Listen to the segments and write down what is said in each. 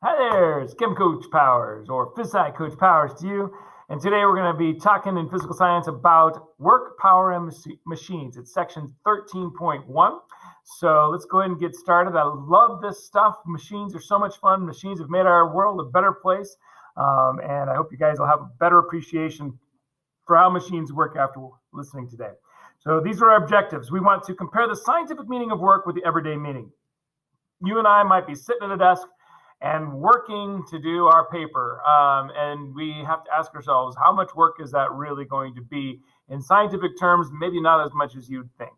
Hi there, it's Chem Coach Powers, or Phys Coach Powers to you. And today we're going to be talking in physical science about work, power, and machines. It's section 13.1. So let's go ahead and get started. I love this stuff. Machines are so much fun. Machines have made our world a better place. And I hope you guys will have a better appreciation for how machines work after listening today. So these are our objectives. We want to compare the scientific meaning of work with the everyday meaning. You and I might be sitting at a desk and working to do our paper. And we have to ask ourselves, how much work is that really going to be? In scientific terms, maybe not as much as you'd think.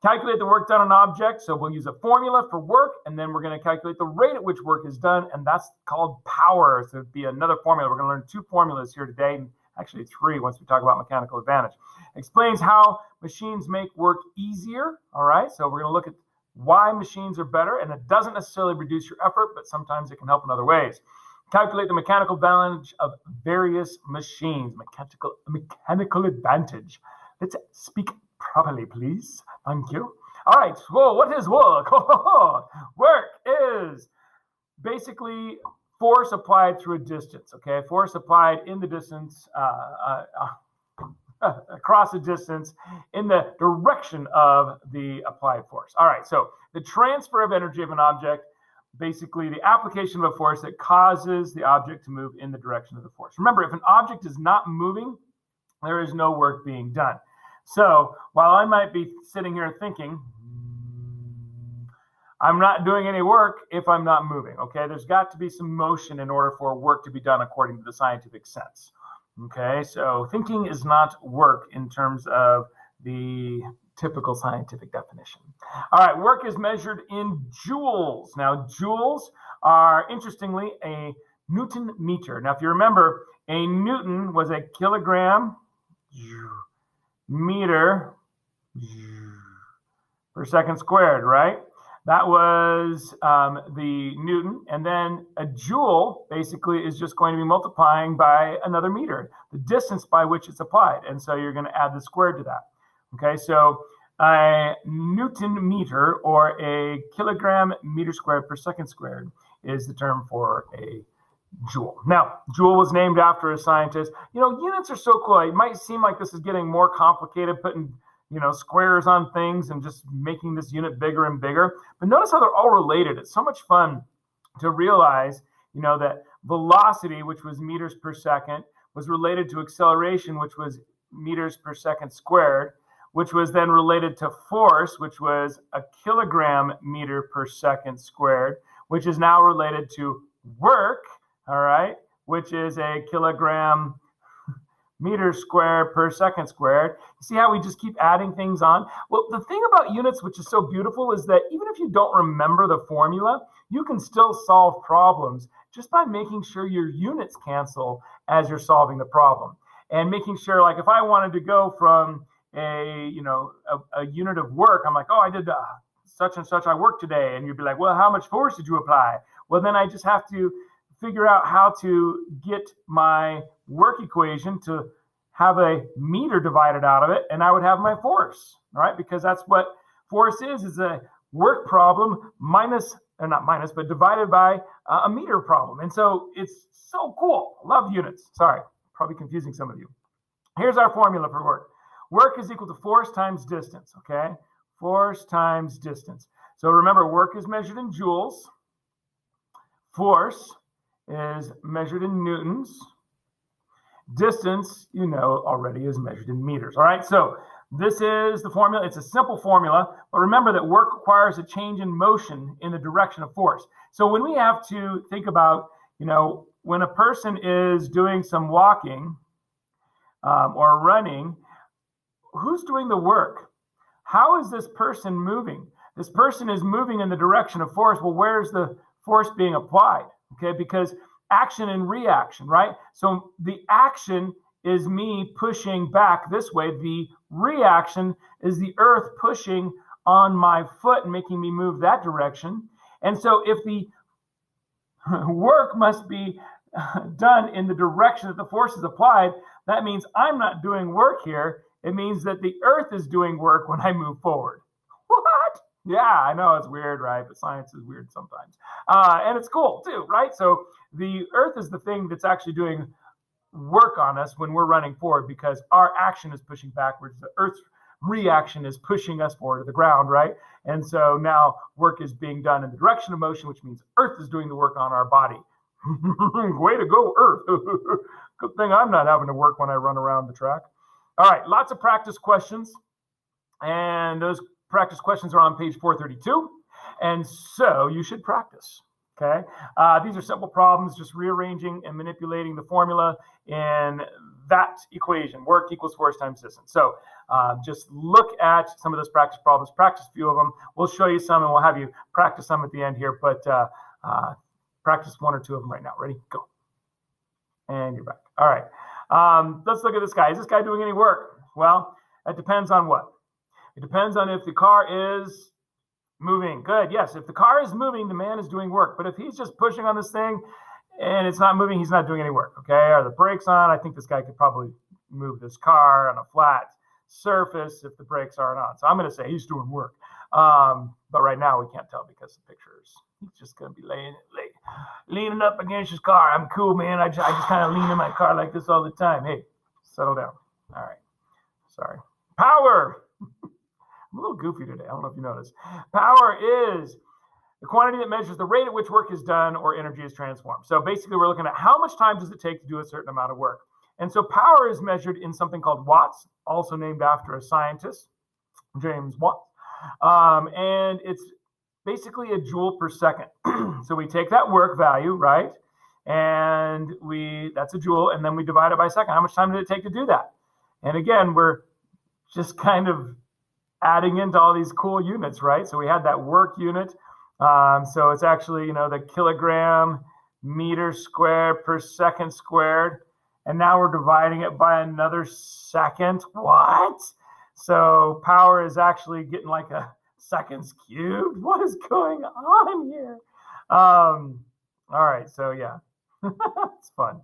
Calculate the work done on an object. So we'll use a formula for work, and then we're going to calculate the rate at which work is done, and that's called power. So it'd be another formula. We're going to learn two formulas here today, and actually three once we talk about mechanical advantage. Explains how machines make work easier. All right, so we're going to look at why machines are better, and it doesn't necessarily reduce your effort, but sometimes it can help in other ways. Calculate the mechanical advantage of various machines. Mechanical advantage. Let's speak properly, please. Thank you. All right, well, what is work? Work is basically force applied through a distance, okay? Force applied in the distance, across a distance in the direction of the applied force. All right, so the transfer of energy of an object, basically the application of a force that causes the object to move in the direction of the force. Remember, if an object is not moving, there is no work being done. So while I might be sitting here thinking, I'm not doing any work if I'm not moving, okay? There's got to be some motion in order for work to be done according to the scientific sense. Okay, so thinking is not work in terms of the typical scientific definition. All right, work is measured in joules. Now, joules are, interestingly, a Newton meter. Now, if you remember, a Newton was a kilogram meter per second squared, right? That was the Newton, and then a joule basically is just going to be multiplying by another meter, the distance by which it's applied, and so you're going to add the squared to that. Okay, so a Newton meter, or a kilogram meter squared per second squared, is the term for a joule. Now, joule was named after a scientist. You know, units are so cool. It might seem like this is getting more complicated, putting squares on things and just making this unit bigger and bigger. But notice how they're all related. It's so much fun to realize, that velocity, which was meters per second, was related to acceleration, which was meters per second squared, which was then related to force, which was a kilogram meter per second squared, which is now related to work, all right, which is a kilogram meters squared per second squared. See how we just keep adding things on? Well, the thing about units, which is so beautiful, is that even if you don't remember the formula, you can still solve problems just by making sure your units cancel as you're solving the problem. And making sure, like if I wanted to go from a unit of work, I'm like, oh, I did such and such, I worked today. And you'd be like, well, how much force did you apply? Well, then I just have to figure out how to get my work equation to have a meter divided out of it, and I would have my force, all right? Because that's what force is a work problem but divided by a meter problem. And so it's so cool. Love units. Sorry, probably confusing some of you. Here's our formula for work. Work is equal to force times distance, okay? Force times distance. So remember, work is measured in joules. Force is measured in newtons. Distance, already is measured in meters. All right, so this is the formula. It's a simple formula, but remember that work requires a change in motion in the direction of force. So when we have to think about, when a person is doing some walking or running, who's doing the work? How is this person moving? This person is moving in the direction of force. Well, where's the force being applied? Okay, because action and reaction, right? So the action is me pushing back this way. The reaction is the earth pushing on my foot and making me move that direction. And so if the work must be done in the direction that the force is applied, that means I'm not doing work here. It means that the earth is doing work when I move forward. What? Yeah, I know it's weird, right? But science is weird sometimes. And it's cool too, right? So the Earth is the thing that's actually doing work on us when we're running forward because our action is pushing backwards. The Earth's reaction is pushing us forward to the ground, right? And so now work is being done in the direction of motion, which means Earth is doing the work on our body. Way to go, Earth. Good thing I'm not having to work when I run around the track. All right, lots of practice questions. And those practice questions are on page 432. And so you should practice. Okay. These are simple problems, just rearranging and manipulating the formula in that equation, work equals force times distance. So just look at some of those practice problems, practice a few of them. We'll show you some and we'll have you practice some at the end here, but practice one or two of them right now. Ready? Go. And you're back. All right. Let's look at this guy. Is this guy doing any work? Well, that depends on what? It depends on if the car is moving. Good. Yes. If the car is moving, the man is doing work. But if he's just pushing on this thing and it's not moving, he's not doing any work. Okay. Are the brakes on? I think this guy could probably move this car on a flat surface if the brakes aren't on. So I'm going to say he's doing work. But right now we can't tell because the pictures. He's just going to be leaning up against his car. I'm cool, man. I just kind of lean in my car like this all the time. Hey, settle down. All right. Sorry. Power. I'm a little goofy today. I don't know if you noticed. Power is the quantity that measures the rate at which work is done or energy is transformed. So basically, we're looking at how much time does it take to do a certain amount of work. And so power is measured in something called watts, also named after a scientist, James Watt. And it's basically a joule per second. So we take that work value, right? And that's a joule, and then we divide it by a second. How much time did it take to do that? And again, we're just kind of adding into all these cool units, right? So we had that work unit. So it's actually, the kilogram meter squared per second squared. And now we're dividing it by another second. What? So power is actually getting like a seconds cubed. What is going on here? All right. So yeah, it's fun.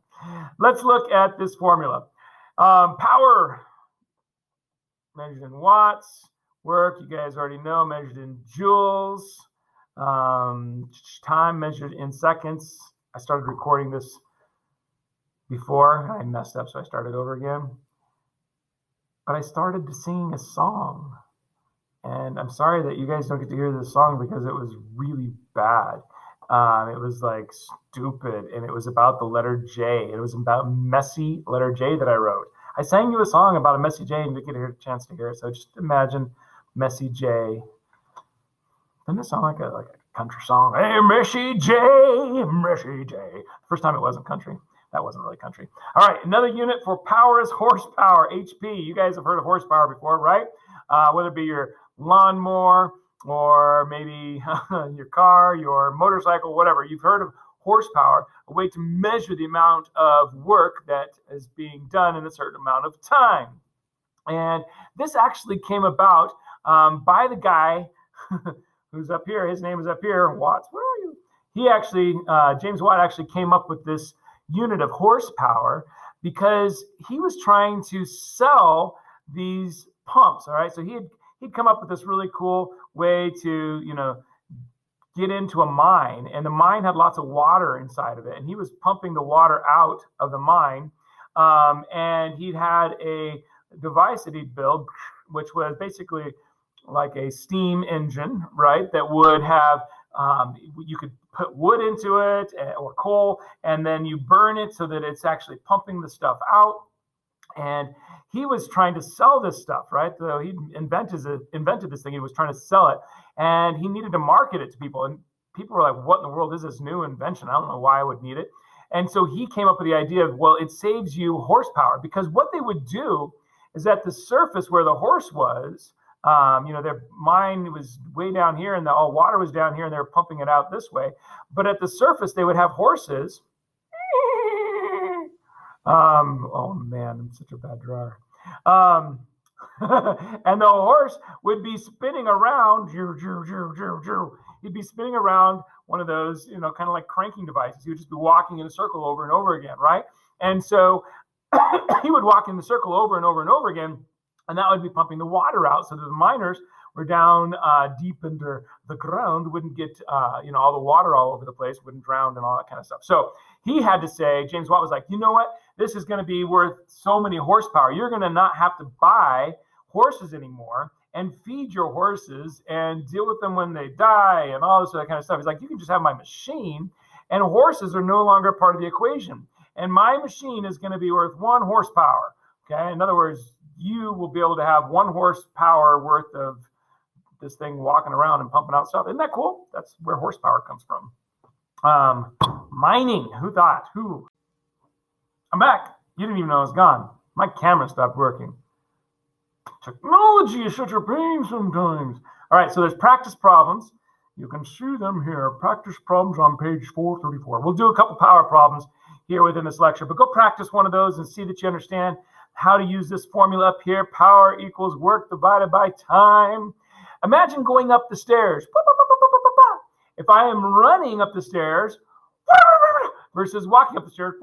Let's look at this formula. Power measured in watts. Work, you guys already know, measured in joules. Time measured in seconds. I started recording this before. I messed up, so I started over again. But I started to sing a song. And I'm sorry that you guys don't get to hear this song because it was really bad. It was like stupid, and it was about the letter J. It was about messy letter J that I wrote. I sang you a song about a messy J and you didn't get a chance to hear it. So just imagine Messy J. Doesn't it sound like a country song? Hey, Messy J, Messy J. First time it wasn't country. That wasn't really country. All right, another unit for power is horsepower, HP. You guys have heard of horsepower before, right? Whether it be your lawnmower or maybe your car, your motorcycle, whatever. You've heard of horsepower, a way to measure the amount of work that is being done in a certain amount of time. And this actually came about by the guy who's up here. His name is up here. Watts, where are you? He actually, James Watt actually came up with this unit of horsepower because he was trying to sell these pumps. All right. So he'd come up with this really cool way to, get into a mine, and the mine had lots of water inside of it. And he was pumping the water out of the mine. And he'd had a device that he'd built, which was basically like a steam engine, right? That would have, you could put wood into it or coal, and then you burn it so that it's actually pumping the stuff out. And he was trying to sell this stuff, right? So he invented this thing. He was trying to sell it, and he needed to market it to people. And people were like, what in the world is this new invention? I don't know why I would need it. And so he came up with the idea of, well, it saves you horsepower, because what they would do is at the surface where the horse was, their mine was way down here and all water was down here and they were pumping it out this way. But at the surface, they would have horses. Oh man, I'm such a bad drawer. And the horse would be spinning around. He'd be spinning around one of those, kind of like cranking devices. He would just be walking in a circle over and over again, right? And so he would walk in the circle over and over and over again, and that would be pumping the water out so that the miners were down deep under the ground, wouldn't get, all the water all over the place, wouldn't drown and all that kind of stuff. So he had to say, James Watt was like, you know what? This is going to be worth so many horsepower. You're going to not have to buy horses anymore and feed your horses and deal with them when they die and all this other kind of stuff. He's like, you can just have my machine, and horses are no longer part of the equation. And my machine is going to be worth 1 horsepower. Okay. In other words, you will be able to have 1 horsepower worth of this thing walking around and pumping out stuff. Isn't that cool? That's where horsepower comes from. Mining. Who thought? Who? I'm back. You didn't even know I was gone. My camera stopped working. Technology is such a pain sometimes. All right, so there's practice problems. You can see them here. Practice problems on page 434. We'll do a couple power problems here within this lecture, but go practice one of those and see that you understand how to use this formula up here. Power equals work divided by time. Imagine going up the stairs. If I am running up the stairs versus walking up the stairs,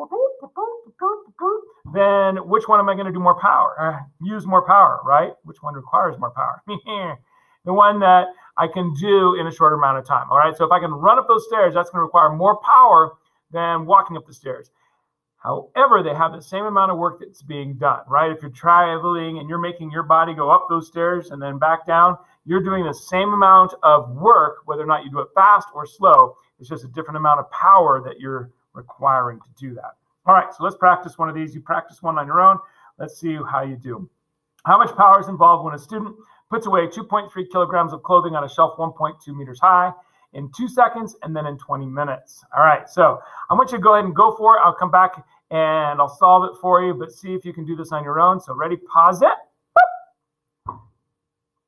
then which one am I going to do more power? Use more power, right? Which one requires more power? The one that I can do in a shorter amount of time. All right. So if I can run up those stairs, that's going to require more power than walking up the stairs. However, they have the same amount of work that's being done, right? If you're traveling and you're making your body go up those stairs and then back down, you're doing the same amount of work, whether or not you do it fast or slow. It's just a different amount of power that you're requiring to do that. All right, so let's practice one of these. You practice one on your own. Let's see how you do. How much power is involved when a student puts away 2.3 kilograms of clothing on a shelf 1.2 meters high in 2 seconds and then in 20 minutes? All right, so I want you to go ahead and go for it. I'll come back and I'll solve it for you, but see if you can do this on your own. So ready, pause it.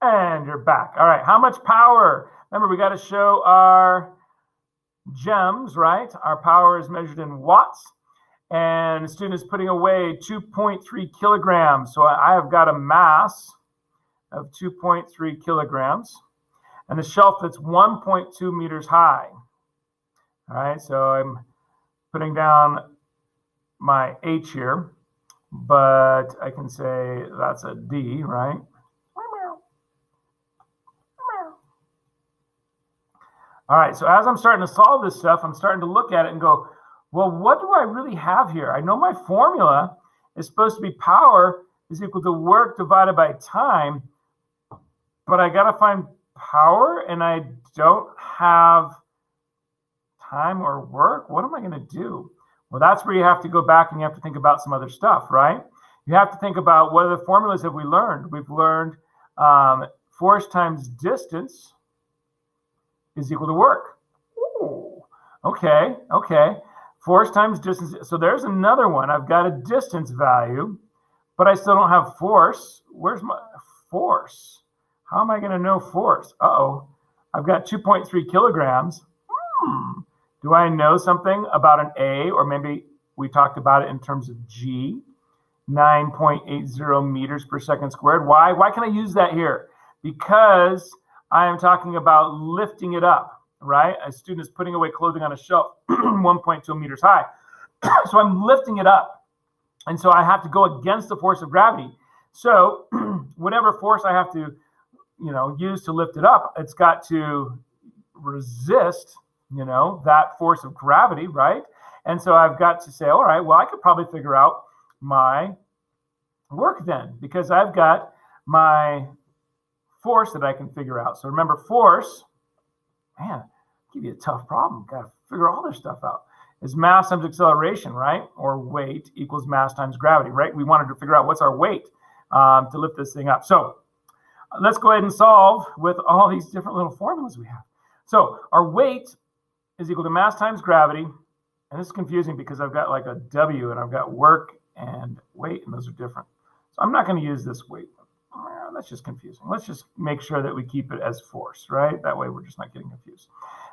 And you're back. All right, how much power? Remember, we got to show our gems, right? Our power is measured in watts. And the student is putting away 2.3 kilograms. So I have got a mass of 2.3 kilograms. And the shelf that's 1.2 meters high. All right, so I'm putting down my H here, but I can say that's a D, right? All right, so as I'm starting to solve this stuff, I'm starting to look at it and go, well, what do I really have here? I know my formula is supposed to be power is equal to work divided by time, but I got to find power and I don't have time or work. What am I going to do? Well, that's where you have to go back and you have to think about some other stuff, right? You have to think about what other formulas have we learned. We've learned force times distance is equal to work. Ooh, okay. Force times distance. So there's another one. I've got a distance value, but I still don't have force. Where's my force? How am I going to know force? Uh-oh. I've got 2.3 kilograms. Do I know something about an A, or maybe we talked about it in terms of G, 9.80 meters per second squared. Why? Why can I use that here? Because I am talking about lifting it up, right? A student is putting away clothing on a shelf 1.2 meters high. So I'm lifting it up. And so I have to go against the force of gravity. So whatever force I have to, use to lift it up, it's got to resist, that force of gravity, right? And so I've got to say, all right, well, I could probably figure out my work then, because I've got my force that I can figure out. So remember, force, man, give you a tough problem. Got to figure all this stuff out. Is mass times acceleration, right? Or weight equals mass times gravity, right? We wanted to figure out what's our weight to lift this thing up. So let's go ahead and solve with all these different little formulas we have. So our weight is equal to mass times gravity. And this is confusing because I've got like a W and I've got work and weight, and those are different. So I'm not going to use this weight. That's just confusing. Let's just make sure that we keep it as force, right? That way we're just not getting confused.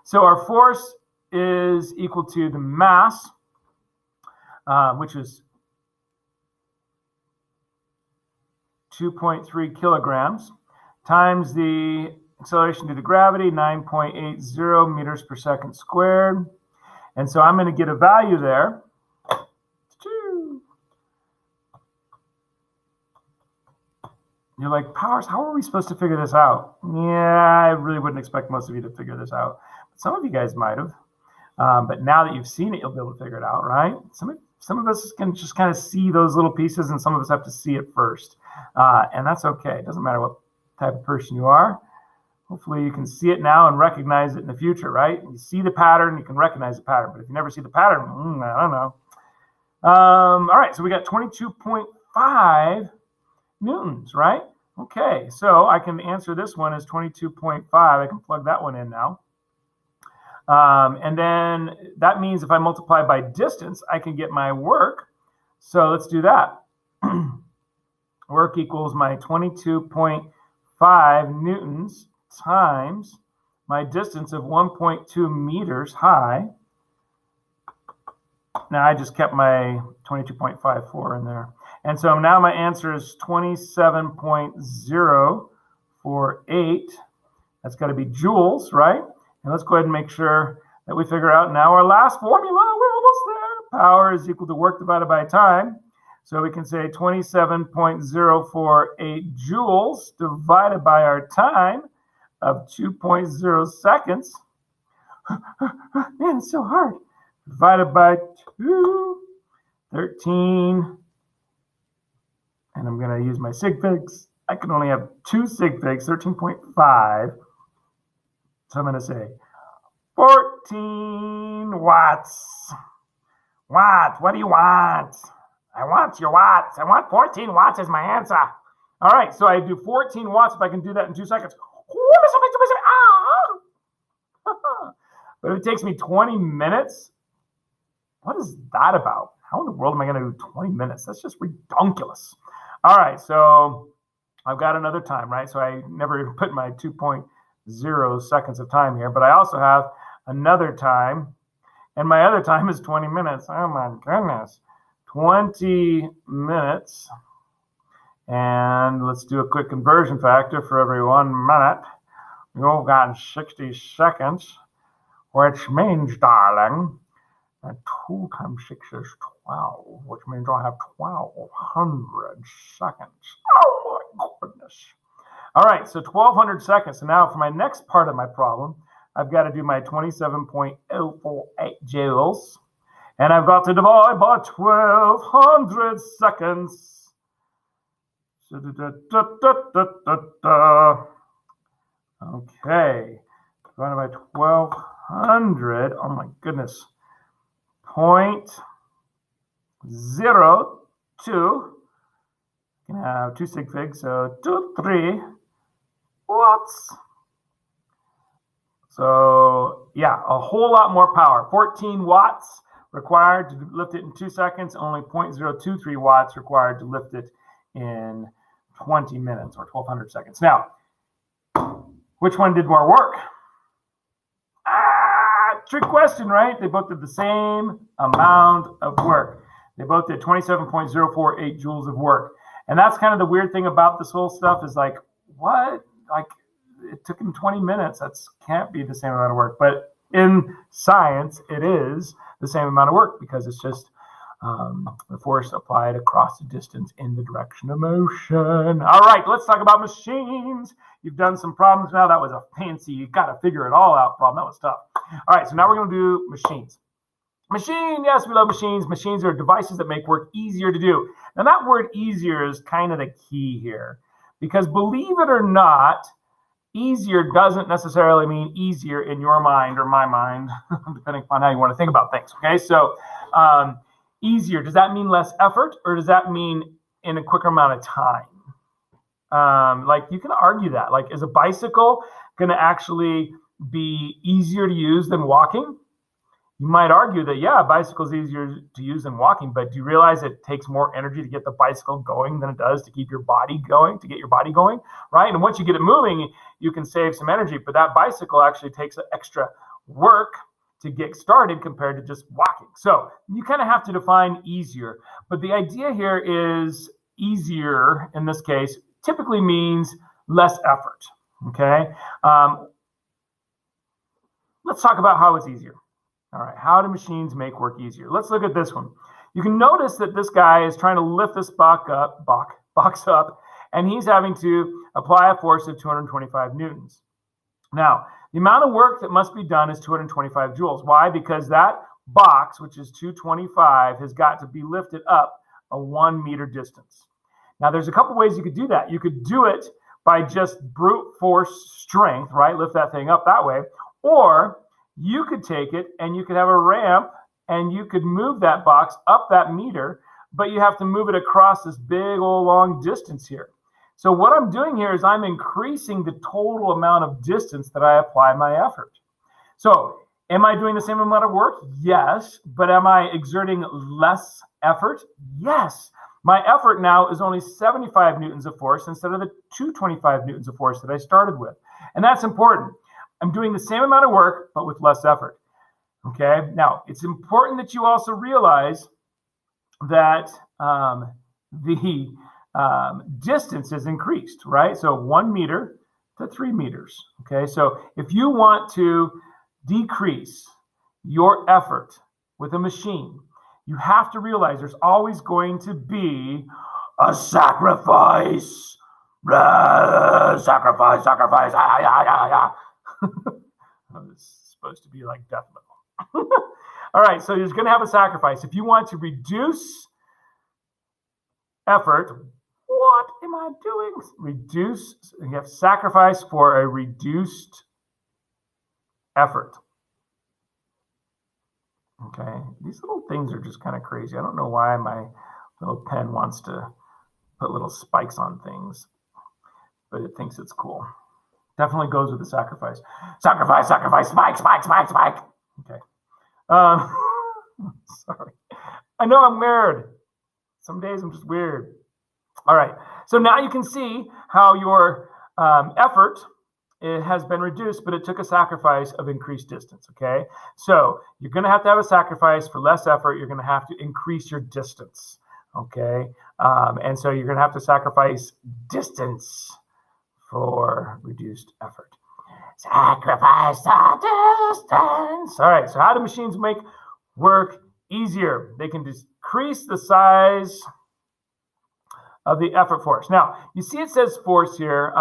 So our force is equal to the mass, which is 2.3 kilograms, times the acceleration due to gravity, 9.80 meters per second squared. And so I'm going to get a value there. You're like, Powers, how are we supposed to figure this out? Yeah, I really wouldn't expect most of you to figure this out. Some of you guys might have. But now that you've seen it, you'll be able to figure it out, right? Some of us can just kind of see those little pieces, and some of us have to see it first. And that's okay. It doesn't matter what type of person you are. Hopefully you can see it now and recognize it in the future, right? You see the pattern, you can recognize the pattern. But if you never see the pattern, I don't know. All right, so we got 22.5 newtons, right? Okay, so I can answer this one as 22.5. I can plug that one in now. And then that means if I multiply by distance, I can get my work. So let's do that. Work equals my 22.5 newtons times my distance of 1.2 meters high. Now I just kept my 22.54 in there. And so now my answer is 27.048. That's got to be joules, right? And let's go ahead and make sure that we figure out now our last formula. We're almost there. Power is equal to work divided by time. So we can say 27.048 joules divided by our time of 2.0 seconds. Man, it's so hard. Divided by 2, 13. And I'm going to use my sig figs. I can only have 2 sig figs, 13.5. So I'm going to say 14 watts. What do you want? I want your watts. I want 14 watts as my answer. All right, so I do 14 watts if I can do that in 2 seconds. But if it takes me 20 minutes, what is that about? How in the world am I going to do 20 minutes? That's just ridiculous. All right, so I've got another time, right? So I never put my 2.0 seconds of time here, but I also have another time, and my other time is 20 minutes. Oh my goodness, 20 minutes. And let's do a quick conversion factor for every 1 minute. You've got 60 seconds, which means, darling, that 2 times 6 is 12, which means I have 1,200 seconds. Oh my goodness. All right, so 1,200 seconds. So now for my next part of my problem, I've got to do my 27.048 joules. And I've got to divide by 1,200 seconds. Okay, divided by 1,200. Oh my goodness. 0.02. You can have 2 sig figs, so 3 watts. So yeah, a whole lot more power. 14 watts required to lift it in 2 seconds, only 0.023 watts required to lift it in 20 minutes or 1,200 seconds. Now, which one did more work? Trick question, right? They both did the same amount of work. They both did 27.048 joules of work. And that's kind of the weird thing about this whole stuff is like, what? Like, it took him 20 minutes. That can't be the same amount of work. But in science, it is the same amount of work because it's just the force applied across the distance in the direction of motion. All right, let's talk about machines. You've done some problems now. That was a fancy, you got to figure it all out problem. That was tough. All right, so now we're going to do machines. Machine, yes, we love machines. Machines are devices that make work easier to do. Now, that word easier is kind of the key here because believe it or not, easier doesn't necessarily mean easier in your mind or my mind, depending upon how you want to think about things, okay? So easier, does that mean less effort or does that mean in a quicker amount of time? Like you can argue that. Like, is a bicycle going to actually be easier to use than walking? You might argue that, yeah, a bicycle is easier to use than walking, but do you realize it takes more energy to get the bicycle going than it does to keep your body going, right? And once you get it moving, you can save some energy, but that bicycle actually takes extra work to get started compared to just walking. So you kind of have to define easier, but the idea here is easier in this case typically means less effort, okay? Let's talk about how it's easier. All right, how do machines make work easier? Let's look at this one. You can notice that this guy is trying to lift this box up, and he's having to apply a force of 225 newtons. Now, the amount of work that must be done is 225 joules. Why? Because that box, which is 225, has got to be lifted up a 1 meter distance. Now, there's a couple ways you could do that. You could do it by just brute force strength, right? Lift that thing up that way. Or you could take it and you could have a ramp and you could move that box up that meter, but you have to move it across this big old long distance here. So what I'm doing here is I'm increasing the total amount of distance that I apply my effort. So am I doing the same amount of work? Yes. But am I exerting less effort? Yes. My effort now is only 75 newtons of force instead of the 225 newtons of force that I started with. And that's important. I'm doing the same amount of work, but with less effort. Okay. Now, it's important that you also realize that the distance is increased, right? So 1 meter to 3 meters. Okay. So if you want to decrease your effort with a machine, you have to realize there's always going to be a sacrifice. Sacrifice. It's supposed to be like death metal. All right, so you're going to have a sacrifice. If you want to reduce effort, what am I doing? Reduce, you have sacrifice for a reduced effort. Okay, these little things are just kind of crazy. I don't know why my little pen wants to put little spikes on things, but it thinks it's cool. Definitely goes with the sacrifice. Sacrifice, spike. Okay. Sorry. I know I'm weird. Some days I'm just weird. All right. So now you can see how your effort has been reduced, but it took a sacrifice of increased distance. Okay. So you're going to have a sacrifice for less effort. You're going to have to increase your distance. Okay. And so you're going to have to sacrifice distance for reduced effort. Sacrifice the distance. All right. So how do machines make work easier? They can decrease the size of the effort force. Now, you see it says force here.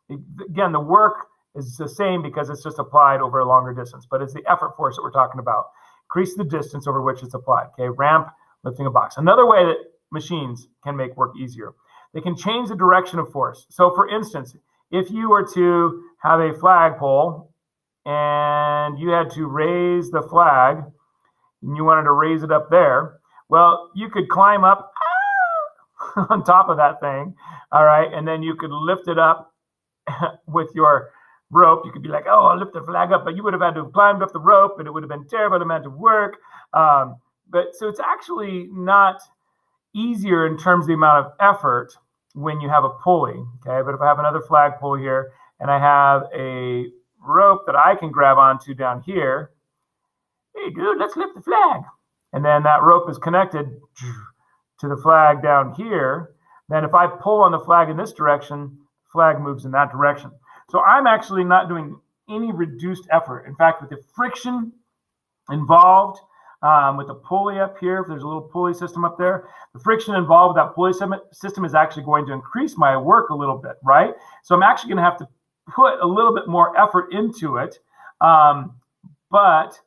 Again, the work is the same because it's just applied over a longer distance, but it's the effort force that we're talking about. Increase the distance over which it's applied. Okay, ramp, lifting a box. Another way that machines can make work easier, they can change the direction of force. So for instance, if you were to have a flagpole and you had to raise the flag and you wanted to raise it up there, well, you could climb up on top of that thing, all right, and then you could lift it up with your rope. You could be like, oh, I'll lift the flag up, but you would have had to have climbed up the rope and it would have been terrible amount of work. But so it's actually not easier in terms of the amount of effort when you have a pulley. Okay, but if I have another flagpole here and I have a rope that I can grab onto down here, hey dude, let's lift the flag. And then that rope is connected to the flag down here. Then if I pull on the flag in this direction, flag moves in that direction. So I'm actually not doing any reduced effort. In fact, with the friction involved, with the pulley up here, if there's a little pulley system up there, the friction involved with that pulley system is actually going to increase my work a little bit, right? So I'm actually going to have to put a little bit more effort into it. But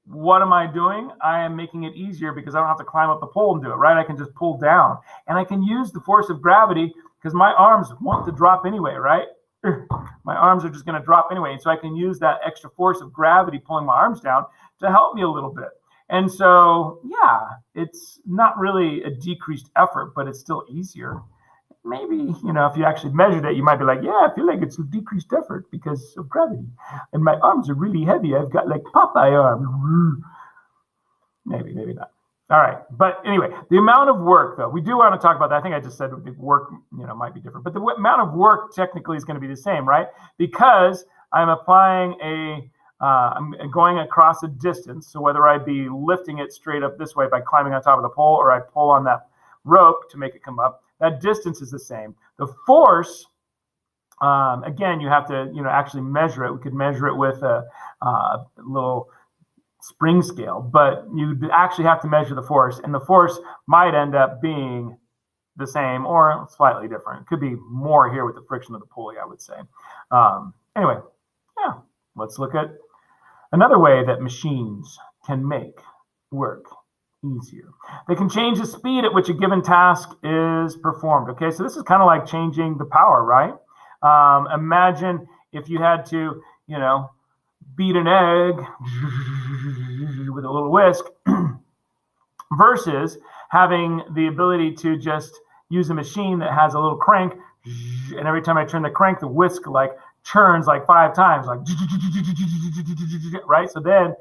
what am I doing? I am making it easier because I don't have to climb up the pole and do it, right? I can just pull down. And I can use the force of gravity because my arms want to drop anyway, right? My arms are just going to drop anyway. And so I can use that extra force of gravity pulling my arms down to help me a little bit. And so, yeah, it's not really a decreased effort, but it's still easier. Maybe, you know, if you actually measured it, you might be like, yeah, I feel like it's a decreased effort because of gravity. And my arms are really heavy. I've got like Popeye arms. Maybe not. All right. But anyway, the amount of work, though, we do want to talk about that. I think I just said the work, you know, might be different. But the amount of work technically is going to be the same, right? Because I'm applying I'm going across a distance. So whether I be lifting it straight up this way by climbing on top of the pole or I pull on that rope to make it come up, that distance is the same. The force, again, you have to, you know, actually measure it. We could measure it with a little spring scale, but you actually have to measure the force, and the force might end up being the same or slightly different. It could be more here with the friction of the pulley, I would say. Anyway, yeah, let's look at another way that machines can make work easier. They can change the speed at which a given task is performed. Okay, so this is kind of like changing the power, right? Imagine if you had to, beat an egg with a little whisk versus having the ability to just use a machine that has a little crank, and every time I turn the crank, the whisk like churns like 5 times, like, right? So then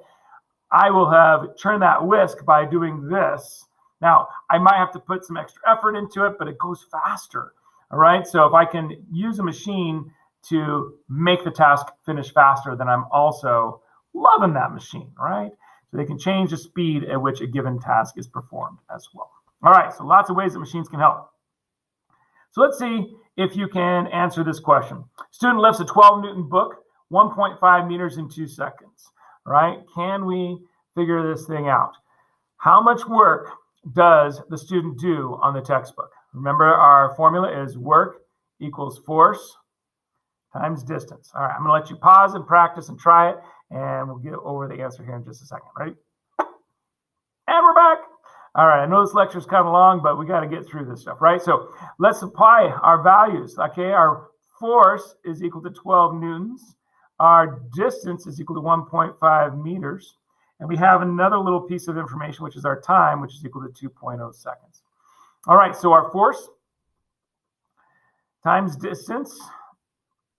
I will have turned that whisk by doing this. Now, I might have to put some extra effort into it, but it goes faster, all right? So if I can use a machine to make the task finish faster, then I'm also loving that machine, right? So they can change the speed at which a given task is performed as well. All right, so lots of ways that machines can help. So let's see if you can answer this question. Student lifts a 12-Newton book 1.5 meters in 2 seconds, right? Can we figure this thing out? How much work does the student do on the textbook? Remember, our formula is work equals force times distance. All right, I'm going to let you pause and practice and try it, and we'll get over the answer here in just a second. Ready? And we're back. All right, I know this lecture is kind of long, but we got to get through this stuff, right? So let's apply our values. Okay, our force is equal to 12 newtons. Our distance is equal to 1.5 meters. And we have another little piece of information, which is our time, which is equal to 2.0 seconds. All right, so our force times distance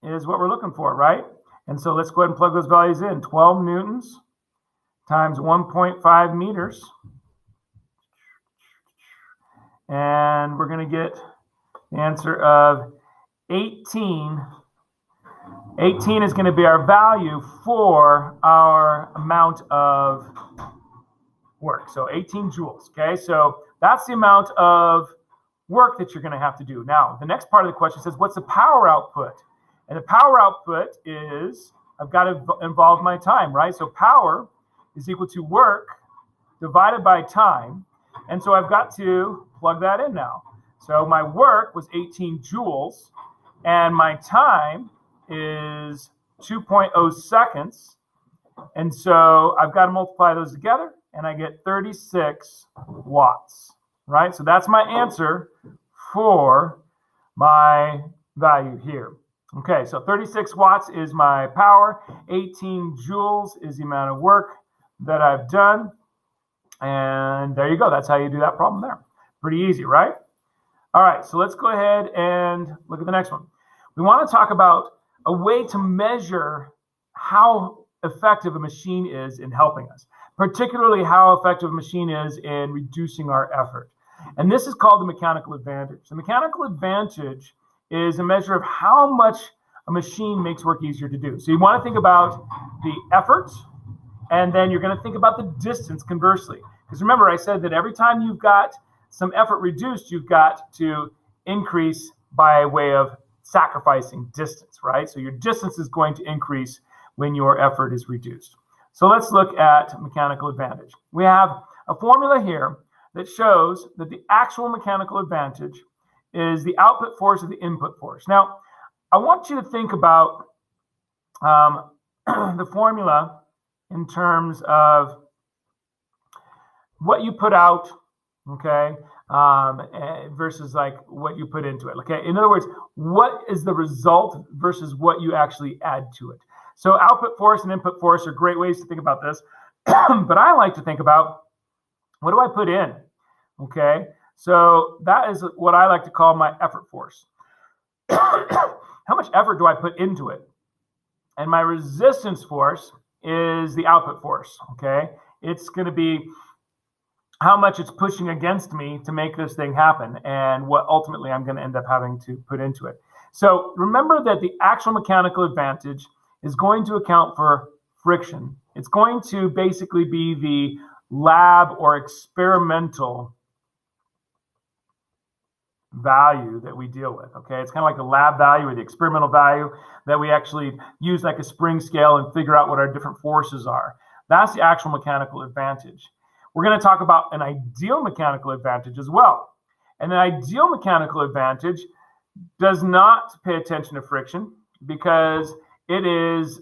is what we're looking for, right? And so let's go ahead and plug those values in. 12 newtons times 1.5 meters. And we're going to get the answer of 18. 18 is going to be our value for our amount of work. So 18 joules, okay? So that's the amount of work that you're going to have to do. Now, the next part of the question says, what's the power output? And the power output is, I've got to involve my time, right? So power is equal to work divided by time. And so I've got to plug that in now. So my work was 18 joules, and my time is 2.0 seconds. And so I've got to multiply those together, and I get 36 watts, right? So that's my answer for my value here. Okay, so 36 watts is my power. 18 joules is the amount of work that I've done. And there you go. That's how you do that problem there. Pretty easy, right? All right, so let's go ahead and look at the next one. We want to talk about a way to measure how effective a machine is in helping us, particularly how effective a machine is in reducing our effort. And this is called the mechanical advantage. The mechanical advantage is a measure of how much a machine makes work easier to do. So you want to think about the effort, and then you're going to think about the distance conversely. Because remember, I said that every time you've got some effort reduced, you've got to increase by way of sacrificing distance, right? So your distance is going to increase when your effort is reduced. So let's look at mechanical advantage. We have a formula here that shows that the actual mechanical advantage is the output force of the input force. Now, I want you to think about the formula in terms of what you put out, okay, versus like what you put into it. Okay, in other words, what is the result versus what you actually add to it. So output force and input force are great ways to think about this, but I like to think about, what do I put in? Okay, so that is what I like to call my effort force. How much effort do I put into it? And my resistance force is the output force, okay? It's going to be how much it's pushing against me to make this thing happen, and what ultimately I'm going to end up having to put into it. So remember that the actual mechanical advantage is going to account for friction. It's going to basically be the lab or experimental value that we deal with, okay? It's kind of like the lab value or the experimental value that we actually use like a spring scale and figure out what our different forces are. That's the actual mechanical advantage. We're going to talk about an ideal mechanical advantage as well. And the ideal mechanical advantage does not pay attention to friction because it is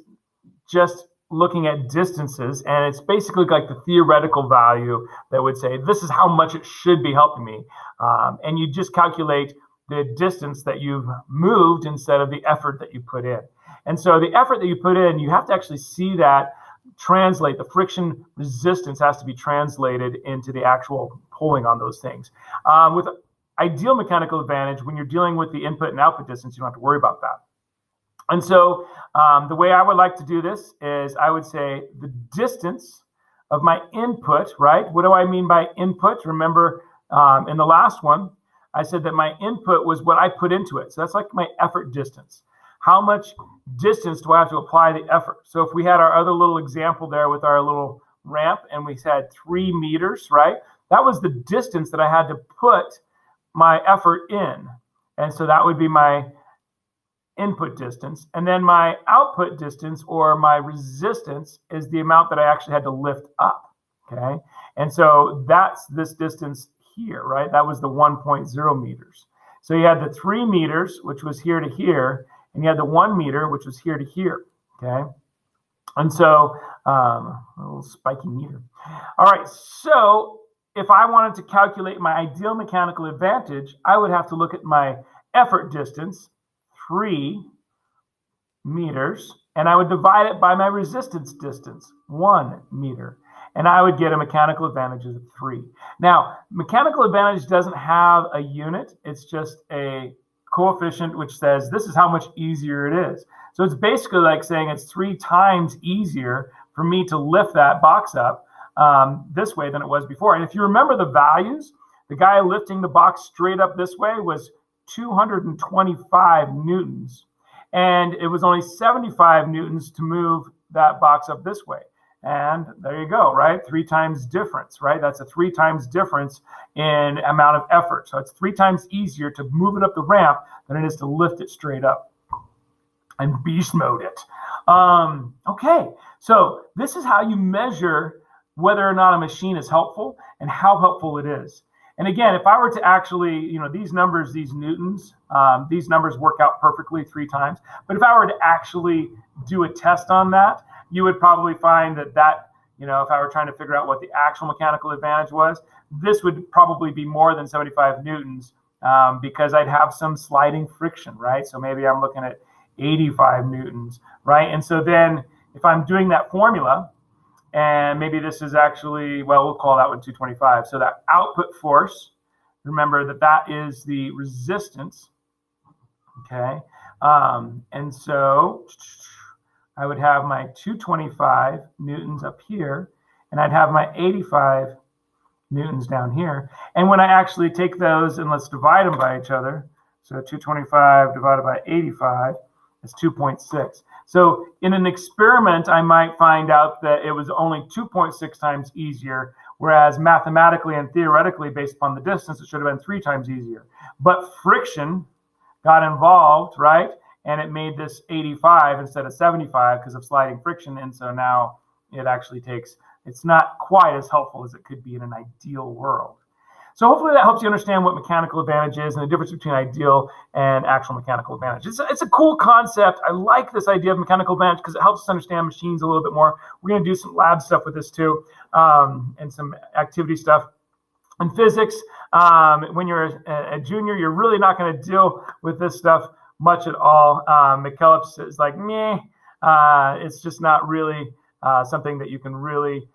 just looking at distances, and it's basically like the theoretical value that would say this is how much it should be helping me, and you just calculate the distance that you've moved instead of the effort that you put in. And so the effort that you put in, you have to actually see that translate. The friction resistance has to be translated into the actual pulling on those things. With ideal mechanical advantage, when you're dealing with the input and output distance, you don't have to worry about that. And so the way I would like to do this is I would say the distance of my input, right? What do I mean by input? Remember in the last one, I said that my input was what I put into it. So that's like my effort distance. How much distance do I have to apply the effort? So if we had our other little example there with our little ramp and we said 3 meters, right? That was the distance that I had to put my effort in. And so that would be my input distance. And then my output distance or my resistance is the amount that I actually had to lift up, okay? And so that's this distance here, right? That was the 1.0 meters. So you had the 3 meters, which was here to here, and you had the 1 meter, which was here to here, okay? And so, a little spiky meter. All right, so if I wanted to calculate my ideal mechanical advantage, I would have to look at my effort distance, 3 meters, and I would divide it by my resistance distance, 1 meter, and I would get a mechanical advantage of 3. Now, mechanical advantage doesn't have a unit. It's just a coefficient which says this is how much easier it is. So it's basically like saying it's 3 times easier for me to lift that box up this way than it was before. And if you remember the values, the guy lifting the box straight up this way was 225 newtons, and it was only 75 newtons to move that box up this way. And there you go, right? 3 times difference, right? That's a 3 times difference in amount of effort. So it's 3 times easier to move it up the ramp than it is to lift it straight up and beast mode it. Okay, so this is how you measure whether or not a machine is helpful and how helpful it is. And again, if I were to actually, these numbers, these newtons, these numbers work out perfectly 3 times. But if I were to actually do a test on that, you would probably find that, if I were trying to figure out what the actual mechanical advantage was, this would probably be more than 75 newtons because I'd have some sliding friction, right? So maybe I'm looking at 85 newtons, right? And so then if I'm doing that formula, and maybe this is actually, well, we'll call that one 225. So that output force, remember that is the resistance, okay? And so I would have my 225 newtons up here, and I'd have my 85 newtons down here. And when I actually take those and let's divide them by each other, so 225 divided by 85 is 2.6. So in an experiment, I might find out that it was only 2.6 times easier, whereas mathematically and theoretically, based upon the distance, it should have been 3 times easier. But friction got involved, right? And it made this 85 instead of 75 because of sliding friction. And so now it actually it's not quite as helpful as it could be in an ideal world. So hopefully that helps you understand what mechanical advantage is and the difference between ideal and actual mechanical advantage. It's a cool concept. I like this idea of mechanical advantage because it helps us understand machines a little bit more. We're going to do some lab stuff with this too, and some activity stuff. In physics, when you're a junior, you're really not going to deal with this stuff much at all. McKellips is like, meh. It's just not really something that you can really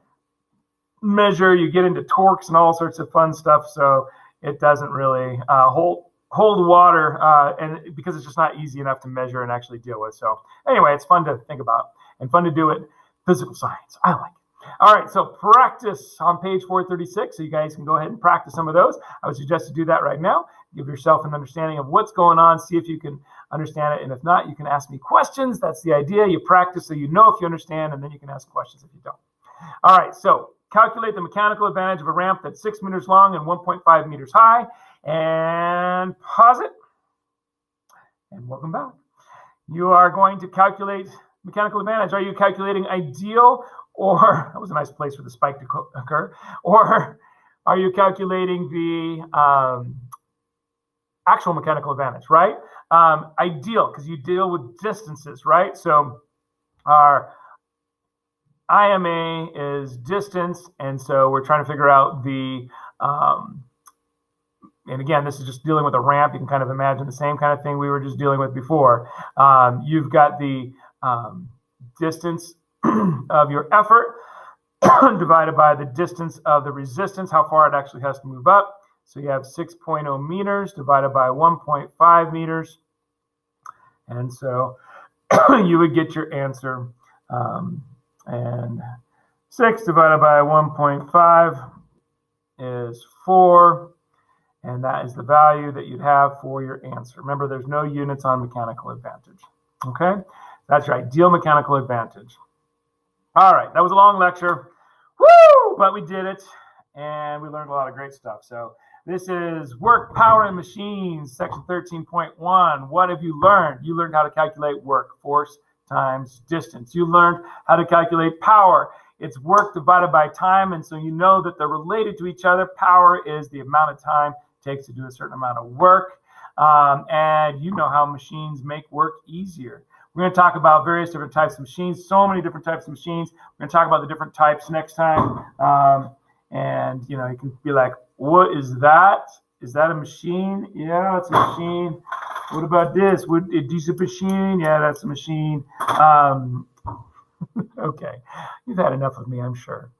measure. You get into torques and all sorts of fun stuff, so it doesn't really hold water, and because it's just not easy enough to measure and actually deal with. So anyway, it's fun to think about and fun to do it. Physical science, I like it. All right, so practice on page 436. So you guys can go ahead and practice some of those. I would suggest to do that right now. Give yourself an understanding of what's going on. See if you can understand it. And if not, you can ask me questions. That's the idea. You practice so you know if you understand, and then you can ask questions if you don't. All right, so calculate the mechanical advantage of a ramp that's 6 meters long and 1.5 meters high. And pause it. And welcome back. You are going to calculate mechanical advantage. Are you calculating ideal, or that was a nice place for the spike to occur, or are you calculating the actual mechanical advantage, right? Ideal, because you deal with distances, right? So our IMA is distance, and so we're trying to figure out the, and again, this is just dealing with a ramp. You can kind of imagine the same kind of thing we were just dealing with before. You've got the distance of your effort divided by the distance of the resistance, how far it actually has to move up. So you have 6.0 meters divided by 1.5 meters. And so you would get your answer. And 6 divided by 1.5 is 4. And that is the value that you'd have for your answer. Remember, there's no units on mechanical advantage. Okay? That's your ideal mechanical advantage. All right, that was a long lecture. Woo! But we did it, and we learned a lot of great stuff. So this is Work, Power, and Machines, section 13.1. What have you learned? You learned how to calculate work, force times distance. You learned how to calculate power. It's work divided by time, and so you know that they're related to each other. Power is the amount of time it takes to do a certain amount of work, and you know how machines make work easier. We're going to talk about various different types of machines, so many different types of machines. We're going to talk about the different types next time, and you know, you can be like, what is that? Is that a machine? Yeah, it's a machine. What about this? Is a machine? Yeah, that's a machine. Okay, you've had enough of me, I'm sure.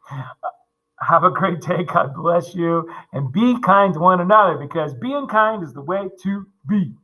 Have a great day. God bless you. And be kind to one another, because being kind is the way to be.